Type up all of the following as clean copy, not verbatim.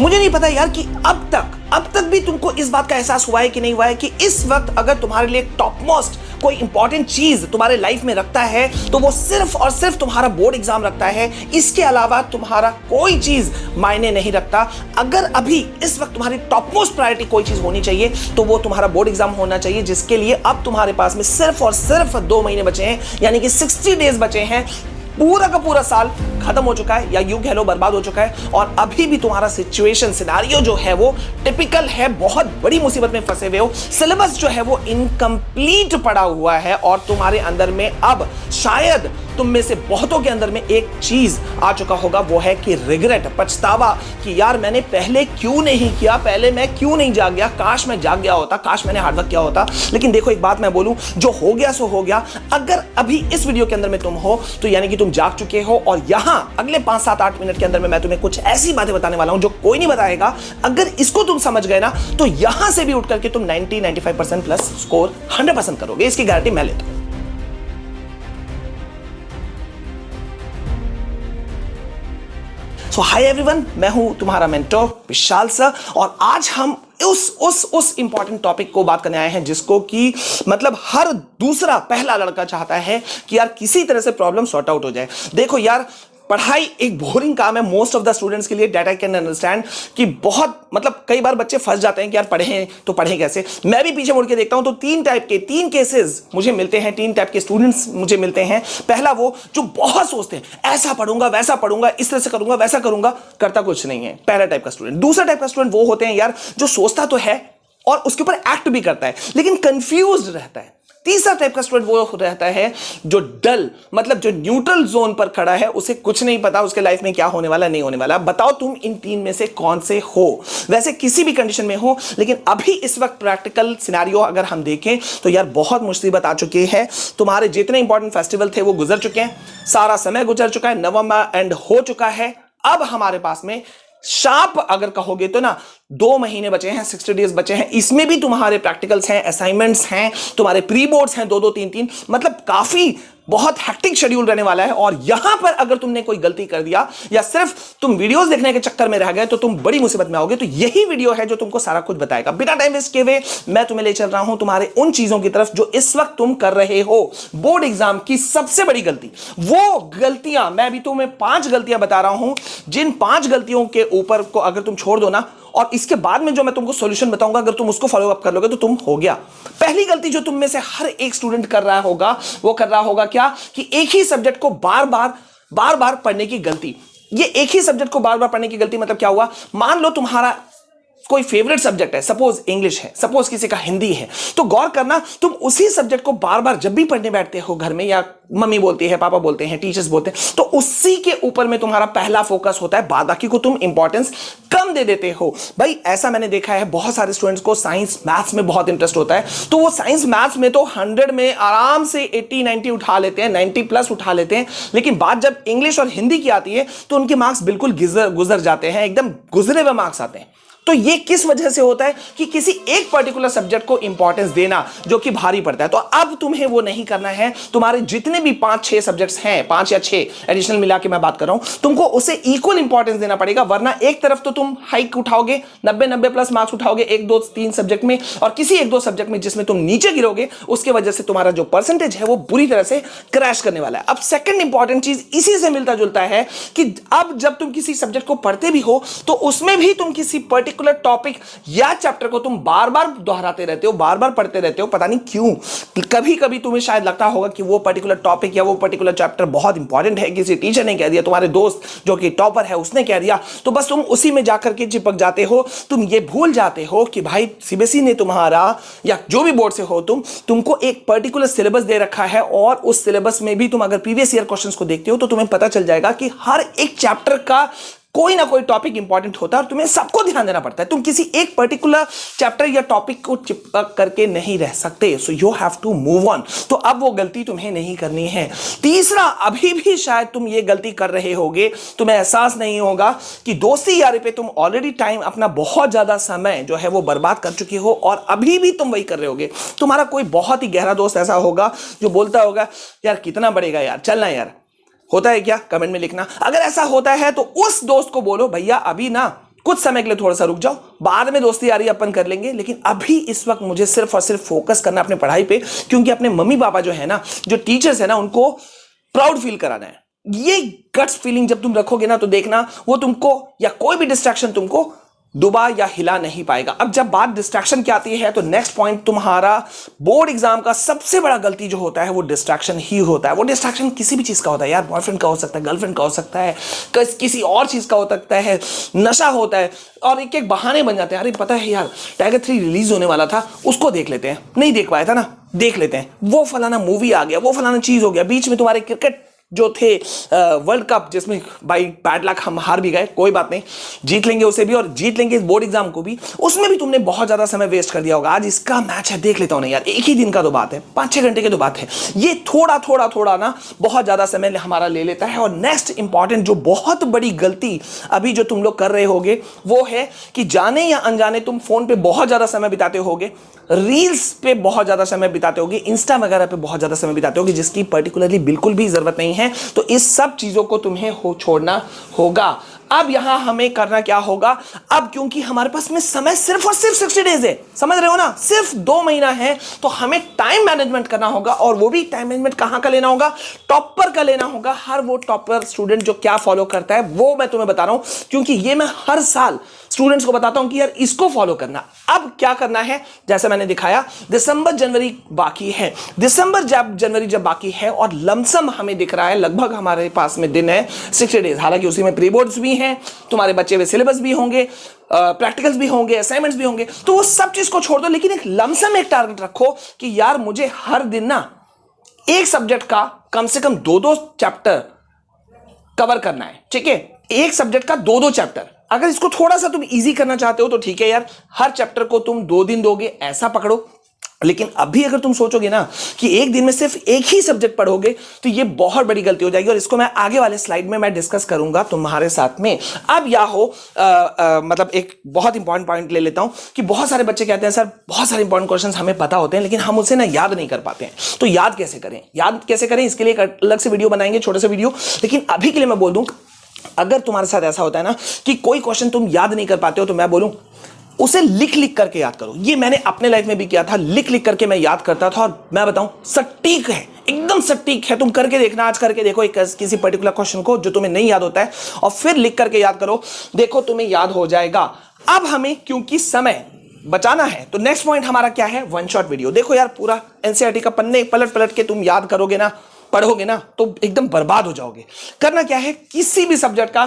मुझे नहीं पता यार कि अब तक भी तुमको इस बात का एहसास हुआ है कि नहीं हुआ है कि इस वक्त अगर तुम्हारे लिए टॉप मोस्ट कोई इंपॉर्टेंट चीज तुम्हारे लाइफ में रखता है तो वो सिर्फ और सिर्फ तुम्हारा बोर्ड एग्जाम रखता है। इसके अलावा तुम्हारा कोई चीज मायने नहीं रखता। अगर अभी इस वक्त तुम्हारी टॉप मोस्ट प्रायोरिटी कोई चीज होनी चाहिए तो वो तुम्हारा बोर्ड एग्जाम होना चाहिए, जिसके लिए अब तुम्हारे पास में सिर्फ और सिर्फ 2 महीने बचे हैं, यानी कि 60 डेज बचे हैं। पूरा का पूरा साल खत्म हो चुका है, या यूं कह लो बर्बाद हो चुका है, और अभी भी तुम्हारा सिचुएशन सिनारियो जो है वो टिपिकल है, बहुत बड़ी मुसीबत में फंसे हुए हो। सिलेबस जो है वो इनकम्प्लीट पड़ा हुआ है और तुम्हारे अंदर में अब शायद तुम में से बहुतों के अंदर में एक चीज आ चुका होगा, वो है कि रिग्रेट, पछतावा कि यार मैंने पहले क्यों नहीं किया, पहले मैं क्यों नहीं जाग गया, काश मैं जाग गया होता, काश मैंने हार्डवर्क किया होता। लेकिन देखो एक बात मैं बोलूं, जो हो गया सो हो गया। अगर अभी इस वीडियो के अंदर में तुम हो तो यानी कि तुम जाग चुके हो, और यहां अगले 5, 7, 8 मिनट के अंदर में मैं तुम्हें कुछ ऐसी बातें बताने वाला हूं जो कोई नहीं बताएगा। अगर इसको तुम समझ गए ना तो यहां से भी उठ करके तुम 90-95% प्लस स्कोर 100% करोगे, इसकी गारंटी मैं लेता हूं। सो हाय एवरीवन, मैं हूं तुम्हारा मेंटोर विशाल सर, और आज हम उस इंपॉर्टेंट टॉपिक को बात करने आए हैं जिसको कि मतलब हर दूसरा पहला लड़का चाहता है कि यार किसी तरह से प्रॉब्लम सॉर्ट आउट हो जाए। देखो यार, पढ़ाई एक बोरिंग काम है मोस्ट ऑफ द स्टूडेंट्स के लिए, डेट आई कैन अंडरस्टैंड कि बहुत मतलब कई बार बच्चे फंस जाते हैं कि यार पढ़ें तो पढ़ें कैसे। मैं भी पीछे मुड़ के देखता हूं तो 3 केसेस मुझे मिलते हैं, 3 टाइप के स्टूडेंट्स मुझे मिलते हैं। पहला वो जो बहुत सोचते हैं ऐसा पढ़ूंगा वैसा पढ़ूंगा, इस तरह से करूंगा वैसा करूंगा, करता कुछ नहीं है, पहला टाइप का स्टूडेंट। दूसरा टाइप का स्टूडेंट वो होते हैं यार जो सोचता तो है और उसके ऊपर एक्ट भी करता है लेकिन कंफ्यूज्ड रहता है। तीसरा टाइप का स्टूडेंट वो रहता है जो डल, मतलब जो न्यूट्रल जोन पर खड़ा है, उसे कुछ नहीं पता उसके लाइफ में क्या होने वाला नहीं होने वाला। बताओ तुम इन 3 में से कौन से हो, वैसे किसी भी कंडीशन में हो, लेकिन अभी इस वक्त प्रैक्टिकल सिनेरियो अगर हम देखें तो यार बहुत मुसीबत आ चुकी है। तुम्हारे जितने इंपॉर्टेंट फेस्टिवल थे वो गुजर चुके हैं, सारा समय गुजर चुका है, नवंबर एंड हो चुका है। अब हमारे पास में शार्प अगर कहोगे तो ना 2 महीने बचे हैं, 60 डेज बचे हैं। इसमें भी तुम्हारे प्रैक्टिकल्स हैं, असाइनमेंट्स हैं, तुम्हारे प्री बोर्ड्स हैं 2-2, 3-3, मतलब काफी बहुत हेक्टिक शेड्यूल रहने वाला है। और यहां पर अगर तुमने कोई गलती कर दिया या सिर्फ तुम वीडियोस देखने के चक्कर में रह गए तो तुम बड़ी मुसीबत में आओगे। तो यही वीडियो है जो तुमको सारा कुछ बताएगा। बिना टाइम वेस्ट किए हुए मैं तुम्हें ले चल रहा हूं तुम्हारे उन चीजों की तरफ जो इस वक्त तुम कर रहे हो। बोर्ड एग्जाम की सबसे बड़ी गलती, वो गलतियां मैं अभी तुम्हें 5 गलतियां बता रहा हूं, जिन 5 गलतियों के ऊपर को अगर तुम छोड़ दो ना, और इसके बाद में जो मैं तुमको सॉल्यूशन बताऊंगा अगर तुम उसको फॉलो अप कर लोगे तो तुम हो गया। पहली गलती जो तुम में से हर एक स्टूडेंट कर रहा होगा वो कर रहा होगा क्या कि एक ही सब्जेक्ट को बार बार पढ़ने की गलती। ये एक ही सब्जेक्ट को बार बार पढ़ने की गलती मतलब क्या हुआ, मान लो तुम्हारा कोई फेवरेट सब्जेक्ट है, सपोज इंग्लिश है, सपोज किसी का हिंदी है, तो गौर करना तुम उसी सब्जेक्ट को बार बार जब भी पढ़ने बैठते हो घर में, या मम्मी बोलती है, पापा बोलते हैं, टीचर्स बोलते हैं, तो उसी के ऊपर में तुम्हारा पहला फोकस होता है, बाकी को तुम इंपॉर्टेंस कम दे देते हो। भाई ऐसा मैंने देखा है, बहुत सारे स्टूडेंट्स को साइंस मैथ्स में बहुत इंटरेस्ट होता है, तो वो साइंस मैथ्स में तो 100 में आराम से 80-90 उठा लेते हैं, 90 प्लस उठा लेते हैं, लेकिन बात जब इंग्लिश और हिंदी की आती है तो उनके मार्क्स बिल्कुल गुजर जाते हैं, एकदम गुजरे हुए मार्क्स आते हैं। तो ये किस वजह से होता है कि किसी एक पर्टिकुलर सब्जेक्ट को इंपॉर्टेंस देना जो कि भारी पड़ता है। तो अब तुम्हें वो नहीं करना है। तुम्हारे जितने भी 5-6 सब्जेक्ट्स हैं, 5 या 6 एडिशनल मिला के मैं बात कर रहा हूं, तुमको उसे इक्वल इंपॉर्टेंस देना पड़ेगा, वरना एक तरफ तो तुम हाइक उठाओगे, 90 प्लस मार्क्स उठाओगे 1-2-3 सब्जेक्ट में, और किसी 1-2 सब्जेक्ट में जिसमें तुम नीचे गिरोगे उसके वजह से तुम्हारा जो परसेंटेज है वो बुरी तरह से क्रैश करने वाला है। अब सेकेंड इंपॉर्टेंट चीज इसी से मिलता जुलता है कि अब जब तुम किसी सब्जेक्ट को पढ़ते भी हो तो उसमें भी तुम किसी पर्टिकुलर टॉपिक या चैप्टर को तुम बार बार दोहराते रहते हो, बार बार पढ़ते रहते हो, पता नहीं क्यों। कभी कभी तुम्हें शायद लगता होगा कि वो पर्टिकुलर टॉपिक या वो पर्टिकुलर चैप्टर बहुत इंपॉर्टेंट है, किसी टीचर ने कह दिया, तुम्हारे दोस्त जो कि टॉपर है उसने कह दिया, तो बस तुम उसी में जाकर के चिपक जाते हो। तुम ये भूल जाते हो कि भाई सीबीएसई ने तुम्हारा या जो भी बोर्ड से हो तुमको एक पर्टिकुलर सिलेबस दे रखा है, और उस सिलेबस में भी तुम अगर प्रीवियस ईयर क्वेश्चंस को देखते हो तो तुम्हें पता चल जाएगा कि हर एक चैप्टर का कोई ना कोई टॉपिक इंपॉर्टेंट होता है और तुम्हें सबको ध्यान देना पड़ता है। तुम किसी एक पर्टिकुलर चैप्टर या टॉपिक को चिपक करके नहीं रह सकते। So you have to move on. तो अब वो गलती तुम्हें नहीं करनी है। तीसरा, अभी भी शायद तुम ये गलती कर रहे होगे, तुम्हें एहसास नहीं होगा कि दोस्ती यारी पे तुम ऑलरेडी टाइम अपना बहुत ज्यादा समय जो है वो बर्बाद कर चुके हो, और अभी भी तुम वही कर रहे होगे। तुम्हारा कोई बहुत ही गहरा दोस्त ऐसा होगा जो बोलता होगा यार कितना बढ़ेगा यार, चलना यार। होता है क्या? कमेंट में लिखना। अगर ऐसा होता है तो उस दोस्त को बोलो भैया अभी ना कुछ समय के लिए थोड़ा सा रुक जाओ, बाद में दोस्ती यारी अपन कर लेंगे, लेकिन अभी इस वक्त मुझे सिर्फ और सिर्फ फोकस करना अपने पढ़ाई पे, क्योंकि अपने मम्मी पापा जो है ना, जो टीचर्स है ना, उनको प्राउड फील कराना है। ये गट्स फीलिंग जब तुम रखोगे ना, तो देखना वो तुमको या कोई भी डिस्ट्रैक्शन तुमको डुबा या हिला नहीं पाएगा। अब जब बात डिस्ट्रैक्शन की आती है, तो नेक्स्ट पॉइंट, तुम्हारा बोर्ड एग्जाम का सबसे बड़ा गलती जो होता है वो डिस्ट्रैक्शन ही होता है। वो डिस्ट्रैक्शन किसी भी चीज का होता है यार, बॉयफ्रेंड का हो सकता है, गर्लफ्रेंड का हो सकता है, किसी और चीज का हो सकता है, नशा होता है, और एक एक बहाने बन जाते हैं। अरे पता है यार, टाइगर 3 रिलीज होने वाला था, उसको देख लेते हैं, नहीं देख पाया था ना, देख लेते हैं, वो फलाना मूवी आ गया, वो फलाना चीज हो गया, बीच में तुम्हारे क्रिकेट जो थे वर्ल्ड कप, जिसमें भाई बैड लक हम हार भी गए, कोई बात नहीं, जीत लेंगे उसे भी और जीत लेंगे इस बोर्ड एग्जाम को भी, उसमें भी तुमने बहुत ज्यादा समय वेस्ट कर दिया होगा। आज इसका मैच है, देख लेता हूं ना यार, एक ही दिन का तो बात है, 5-6 घंटे की तो बात है, ये थोड़ा थोड़ा थोड़ा ना बहुत ज्यादा समय हमारा ले लेता है। और नेक्स्ट इंपॉर्टेंट जो बहुत बड़ी गलती अभी जो तुम लोग कर रहे होगे वो है कि जाने या अनजाने तुम फोन पे बहुत ज्यादा समय बिताते होगे, रील्स पे बहुत ज्यादा समय बिताते होगे, इंस्टा वगैरह पे बहुत ज्यादा समय बिताते होगे, जिसकी पर्टिकुलरली बिल्कुल भी जरूरत नहीं है। तो इस सब चीजों को तुम्हें छोड़ना होगा। अब यहां हमें करना क्या होगा, अब क्योंकि हमारे पास में समय सिर्फ और सिर्फ 60 डेज है, समझ रहे हो ना, सिर्फ 2 महीना है, तो हमें टाइम मैनेजमेंट करना होगा। और वो भी टाइम मैनेजमेंट कहां का लेना होगा, टॉपर का लेना होगा। हर वो टॉपर स्टूडेंट जो क्या फॉलो करता है वो मैं तुम्हें बता रहा हूं, क्योंकि ये मैं हर साल स्टूडेंट्स को बताता हूं कि यार इसको फॉलो करना। अब क्या करना है, जैसे मैंने दिखाया, दिसंबर जनवरी बाकी है, दिसंबर जब जनवरी जब बाकी है और लमसम हमें दिख रहा है लगभग हमारे पास में दिन है 60 डेज, हालांकि उसी में प्री बोर्ड्स भी हैं, तुम्हारे बच्चे हुए सिलेबस भी होंगे, प्रैक्टिकल्स भी होंगे, असाइनमेंट्स भी होंगे, तो वो सब चीज को छोड़ दो, लेकिन एक लमसम एक टारगेट रखो कि यार मुझे हर दिन ना एक सब्जेक्ट का कम से कम 2-2 चैप्टर कवर करना है, ठीक है, एक सब्जेक्ट का 2-2 चैप्टर। अगर इसको थोड़ा सा तुम इजी करना चाहते हो तो ठीक है यार, हर चैप्टर को तुम 2 दिन दोगे, ऐसा पकड़ो। लेकिन अभी अगर तुम सोचोगे ना कि एक दिन में सिर्फ एक ही सब्जेक्ट पढ़ोगे, तो ये बहुत बड़ी गलती हो जाएगी, और इसको मैं आगे वाले स्लाइड में मैं डिस्कस करूंगा तुम्हारे साथ में। अब या हो मतलब एक बहुत इंपॉर्टेंट पॉइंट ले लेता हूं कि बहुत सारे बच्चे कहते हैं सर बहुत सारे इंपॉर्टेंट क्वेश्चंस हमें पता होते हैं, लेकिन हम उसे ना याद नहीं कर पाते हैं। तो याद कैसे करें, याद कैसे करें, इसके लिए एक अलग से वीडियो बनाएंगे, छोटे से वीडियो। लेकिन अभी के लिए मैं बोल दूं, अगर तुम्हारे साथ ऐसा होता है ना कि कोई क्वेश्चन तुम याद नहीं कर पाते हो, तो मैं बोलूं उसे लिख लिख करके याद करो। ये मैंने अपने लाइफ में भी किया था, लिख लिख करके मैं याद करता था, और मैं बताऊं सटीक है, एकदम सटीक है। तुम करके देखना, आज करके देखो एक किसी पर्टिकुलर क्वेश्चन को जो तुम्हें नहीं याद होता है, और फिर लिख करके याद करो, देखो तुम्हें याद हो जाएगा। अब हमें क्योंकि समय बचाना है, तो नेक्स्ट पॉइंट हमारा क्या है, वन शॉट वीडियो। देखो यार, पूरा एनसीईआरटी का पन्ने पलट पलट के तुम याद करोगे ना, पढ़ोगे ना, तो एकदम बर्बाद हो जाओगे। करना क्या है, किसी भी सब्जेक्ट का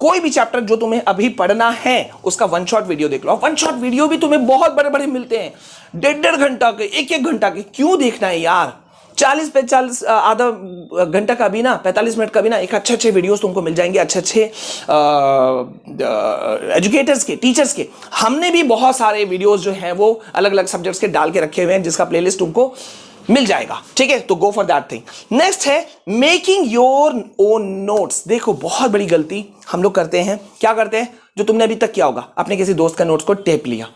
कोई भी चैप्टर जो तुम्हें अभी पढ़ना है उसका वन शॉट वीडियो देख लो। वन शॉट वीडियो भी तुम्हें बहुत बड़े बड़े मिलते हैं, 1.5 घंटा के, 1-1 घंटा के। क्यों देखना है यार, 40-45 आधा घंटा का भी ना, 45 मिनट का भी ना, एक अच्छे वीडियोस तुमको मिल जाएंगे, अच्छे एजुकेटर्स के, टीचर्स के। हमने भी बहुत सारे वीडियोस जो हैं वो अलग अलग सब्जेक्ट्स के डाल के रखे हुए हैं, जिसका प्लेलिस्ट तुमको मिल जाएगा, ठीक है। तो go for that thing. Next है मेकिंग योर ओन नोट्स। देखो बहुत बड़ी गलती हम लोग करते हैं, क्या करते हैं, जो तुमने अभी तक किया होगा, अपने किसी दोस्त का नोट्स को टेप लिया,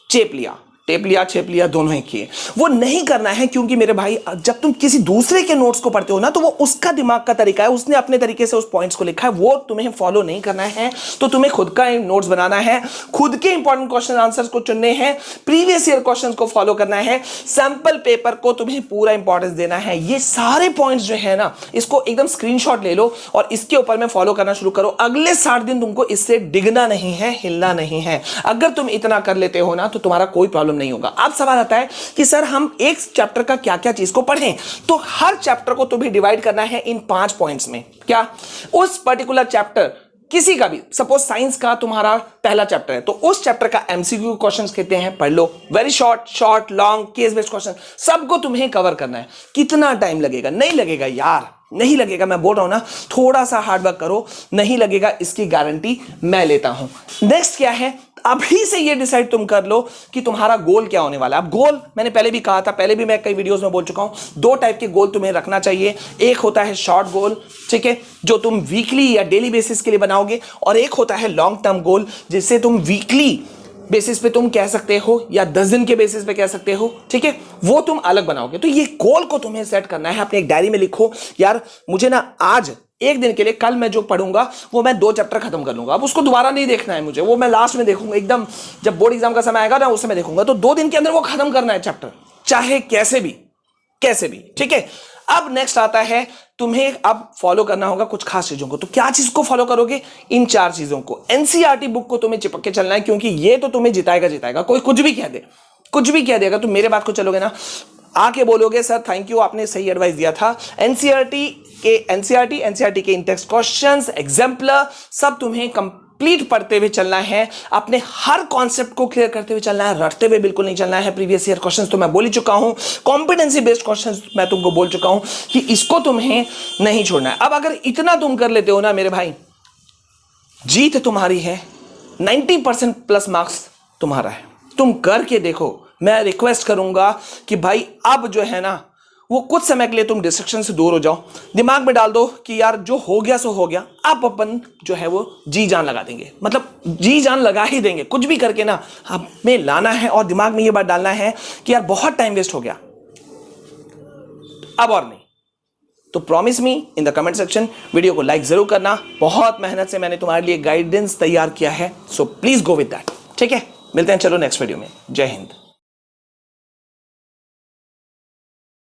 चेप लिया, टेप लिया छेप लिया, दोनों ही किए। वो नहीं करना है, क्योंकि मेरे भाई जब तुम किसी दूसरे के नोट्स को पढ़ते हो ना, तो वो उसका दिमाग का तरीका है, उसने अपने तरीके से उस पॉइंट्स को लिखा है, वो तुम्हें फॉलो नहीं करना है। तो तुम्हें खुद का नोट्स बनाना है, खुद के इंपॉर्टेंट क्वेश्चन आंसर्स को चुनने हैं, प्रीवियस ईयर क्वेश्चंस को फॉलो करना है, सैंपल पेपर को तुम्हें पूरा इंपॉर्टेंस देना है। ये सारे पॉइंट्स जो है ना, इसको एकदम स्क्रीनशॉट ले लो और इसके ऊपर में फॉलो करना शुरू करो। अगले 60 दिन तुमको इससे डिगना नहीं है, हिलना नहीं है। अगर तुम इतना कर लेते हो ना, तो तुम्हारा कोई प्रॉब्लम नहीं होगा। अब सवाल आता है कि सर हम एक चैप्टर का क्या क्या चीज को पढ़ें, तो हर चैप्टर को तुम्हें डिवाइड करना है इन 5 पॉइंट्स में। क्या, उस पर्टिकुलर चैप्टर किसी का भी, सपोज साइंस का तुम्हारा पहला चैप्टर है, तो उस चैप्टर का एमसीक्यू क्वेश्चंस कहते हैं, पढ़ लो। Very short, long, case based question, सबको तुम्हें कवर करना है। कितना टाइम लगेगा? नहीं लगेगा यार, नहीं लगेगा। मैं बोल रहा हूं ना, थोड़ा सा हार्डवर्क करो, नहीं लगेगा, इसकी गारंटी मैं लेता हूं। नेक्स्ट क्या है, अभी से ये डिसाइड तुम कर लो कि तुम्हारा गोल क्या होने वाला है। अब गोल मैंने पहले भी कहा था, पहले भी मैं कई वीडियोस में बोल चुका हूं, 2 टाइप के गोल तुम्हें रखना चाहिए। एक होता है शॉर्ट गोल, ठीक है, जो तुम वीकली या डेली बेसिस के लिए बनाओगे, और एक होता है लॉन्ग टर्म गोल, जिससे तुम वीकली बेसिस पे तुम कह सकते हो या 10 दिन के बेसिस पे कह सकते हो, ठीक है, वो तुम अलग बनाओगे। तो ये गोल को तुम्हें सेट करना है, अपने एक डायरी में लिखो, यार मुझे ना आज एक दिन के लिए कल मैं जो पढ़ूंगा वो मैं 2 चैप्टर खत्म कर लूंगा। अब उसको दोबारा नहीं देखना है मुझे, वो मैं लास्ट में देखूंगा, एकदम जब बोर्ड एग्जाम का समय आएगा ना उस समय देखूंगा। तो 2 दिन के अंदर वो खत्म करना है चैप्टर, चाहे कैसे भी, कैसे भी, ठीक है। अब नेक्स्ट आता है तुम्हें अब फॉलो करना होगा कुछ खास चीजों को। तो क्या चीज को फॉलो करोगे? इन 4 चीजों को। एनसीईआरटी बुक को तुम्हें चिपक के चलना है, क्योंकि ये तो तुम्हें जिताएगा जिताएगा। कोई कुछ भी कह दे, कुछ भी कह देगा, तुम मेरे बात को चलोगे ना, आके बोलोगे सर थैंक यू, आपने सही एडवाइस दिया था। एनसीईआरटी के इंटेक्स्ट क्वेश्चंस, एग्जाम्पलर सब तुम्हें कंप्लीट पढ़ते हुए चलना है, अपने हर कॉन्सेप्ट को क्लियर करते हुए चलना है, रटते हुए बिल्कुल नहीं चलना है। प्रीवियस ईयर क्वेश्चंस तो मैं बोल ही चुका हूं, कॉम्पिटेंसी बेस्ड क्वेश्चंस मैं तुमको बोल चुका हूं कि इसको तुम्हें नहीं छोड़ना है। अब अगर इतना तुम कर लेते हो ना मेरे भाई, जीत तुम्हारी है, 90% प्लस मार्क्स तुम्हारा है। तुम करके देखो। मैं रिक्वेस्ट करूंगा कि भाई अब जो है ना वो कुछ समय के लिए तुम डिस्ट्रक्शन से दूर हो जाओ, दिमाग में डाल दो कि यार जो हो गया सो हो गया, अब अपन जो है वो जी जान लगा देंगे, मतलब जी जान लगा ही देंगे, कुछ भी करके ना हमें लाना है और दिमाग में ये बात डालना है कि यार बहुत टाइम वेस्ट हो गया, अब और नहीं। तो promise me in the comment section, video को लाइक जरूर करना। बहुत मेहनत से मैंने तुम्हारे लिए गाइडेंस तैयार किया है, so please go with that, ठीक है। मिलते हैं चलो नेक्स्ट वीडियो में। जय हिंद।